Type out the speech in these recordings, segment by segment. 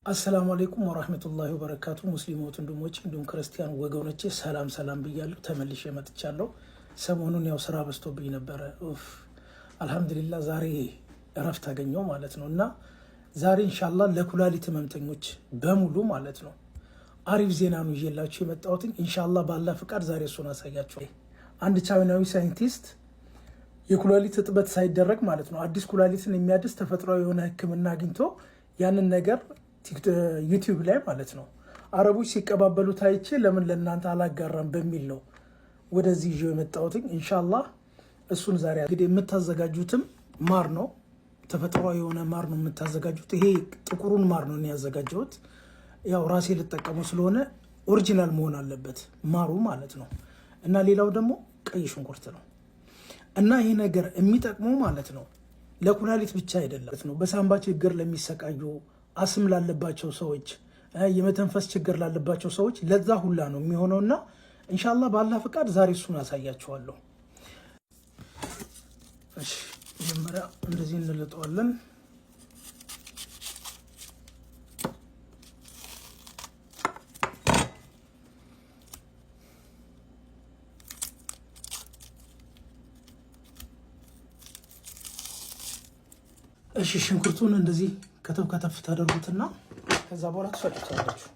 አሰላሙ አለይኩም ወራህመቱላሂ ወበረካቱ። ሙስሊሞች ወንድሞች እንዲሁም ክርስቲያን ወገኖቼ ሰላም ብያለሁ። ተመልሼ መጥቻለሁ። ሰሞኑን ያው ስራ በዝቶብኝ ነበረ። አልহামዱሊላህ ዛሬ እረፍት አገኘው ማለት ነው። እና ዛሬ ኢንሻአላህ ለኩላሊት ህመምተኞች በሙሉ ማለት ነው አሪፍ ዜና ነው ይዤላችሁ የመጣሁት። ኢንሻአላህ ባላህ ፍቃድ ዛሬ እሱን አሳያችኋለሁ። አንድ ቻይናዊ ሳይንቲስት የኩላሊት እጥበት ሳይደረግ ማለት ነው አዲስ ኩላሊትን የሚያድስ ተፈጥሯዊ የሆነ ህክምና አግኝቶ ያንን ነገር ዩቲዩብ ላይ ማለት ነው አረቦች ሲቀባበሉ ታይቼ ለምን ለእናንተ አላጋራም በሚል ነው ወደዚህ ይዤ የመጣሁት። ኢንሻአላህ እሱን ዛሬ እንግዲህ የምታዘጋጁትም ማር ነው፣ ተፈጥሯዊ የሆነ ማር ነው የምታዘጋጁት። ይሄ ጥቁሩን ማር ነው ያዘጋጀሁት። ያው ራሴ ልጠቀመው ስለሆነ ኦሪጂናል መሆን አለበት ማሩ ማለት ነው። እና ሌላው ደግሞ ቀይ ሽንኩርት ነው። እና ይሄ ነገር የሚጠቅመው ማለት ነው ለኩላሊት ብቻ አይደለም ነው በሳምባ ችግር ለሚሰቃዩ አስም ላለባቸው ሰዎች የመተንፈስ ችግር ላለባቸው ሰዎች ለዛ ሁላ ነው የሚሆነውና ኢንሻአላህ ባላህ ፍቃድ ዛሬ እሱን አሳያችኋለሁ። እሺ መጀመሪያ እንደዚህ እንልጠዋለን። እሺ ሽንኩርቱን እንደዚህ ከተፍ ታደርጉትና ከዛ በኋላ ትፈጩታላችሁ።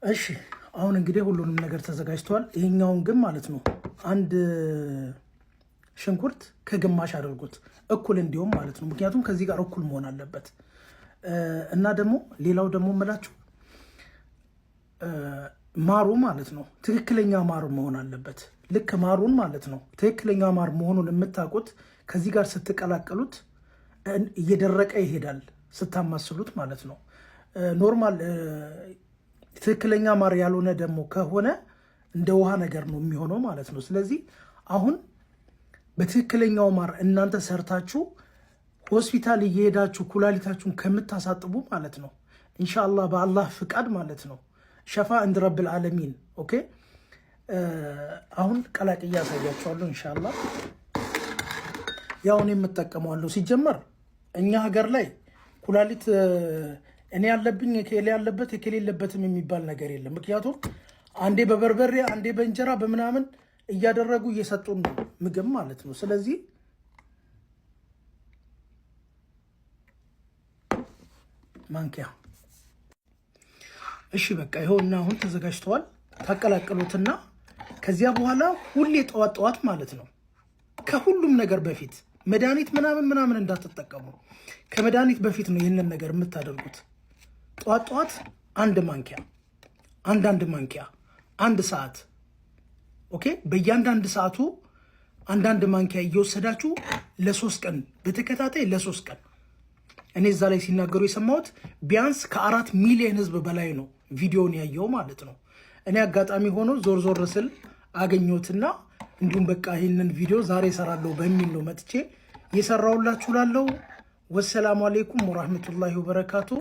እሺ አሁን እንግዲህ ሁሉንም ነገር ተዘጋጅቷል። ይሄኛውን ግን ማለት ነው አንድ ሽንኩርት ከግማሽ አድርጉት እኩል እንዲሁም ማለት ነው። ምክንያቱም ከዚህ ጋር እኩል መሆን አለበት። እና ደግሞ ሌላው ደግሞ የምላችሁ ማሩ ማለት ነው ትክክለኛ ማር መሆን አለበት። ልክ ማሩን ማለት ነው ትክክለኛ ማር መሆኑን የምታውቁት ከዚህ ጋር ስትቀላቀሉት እየደረቀ ይሄዳል ስታማስሉት ማለት ነው። ኖርማል ትክክለኛ ማር ያልሆነ ደግሞ ከሆነ እንደ ውሃ ነገር ነው የሚሆነው ማለት ነው። ስለዚህ አሁን በትክክለኛው ማር እናንተ ሰርታችሁ ሆስፒታል እየሄዳችሁ ኩላሊታችሁን ከምታሳጥቡ ማለት ነው ኢንሻአላህ በአላህ ፍቃድ ማለት ነው ሸፋ እንደ ረብል ዓለሚን። ኦኬ አሁን ቀላቅያ ያሳያችኋለሁ ኢንሻአላህ። ያው እኔ የምጠቀመዋለሁ ሲጀመር እኛ ሀገር ላይ ኩላሊት እኔ ያለብኝ የከሌ ያለበት የከሌ የለበትም የሚባል ነገር የለም። ምክንያቱም አንዴ በበርበሬ አንዴ በእንጀራ በምናምን እያደረጉ እየሰጡን ነው ምግብ ማለት ነው። ስለዚህ ማንኪያ እሺ በቃ ይኸውና አሁን ተዘጋጅተዋል። ታቀላቀሉትና ከዚያ በኋላ ሁሌ ጠዋት ማለት ነው ከሁሉም ነገር በፊት መድኃኒት ምናምን እንዳትጠቀሙ። ከመድኃኒት በፊት ነው ይህንን ነገር የምታደርጉት። ጠዋት አንድ ማንኪያ አንድ ሰዓት ኦኬ። በእያንዳንድ ሰዓቱ አንዳንድ ማንኪያ እየወሰዳችሁ ለ3 ቀን በተከታታይ ለ3 ቀን። እኔ እዛ ላይ ሲናገሩ የሰማሁት ቢያንስ ከ4 ሚሊዮን ህዝብ በላይ ነው ቪዲዮውን ያየው ማለት ነው። እኔ አጋጣሚ ሆኖ ዞር ስል አገኘሁትና እንዲሁም በቃ ይህንን ቪዲዮ ዛሬ እሰራለሁ በሚል ነው መጥቼ የሰራሁላችሁ ላለው። ወሰላሙ አለይኩም ወራህመቱላሂ ወበረካቱ።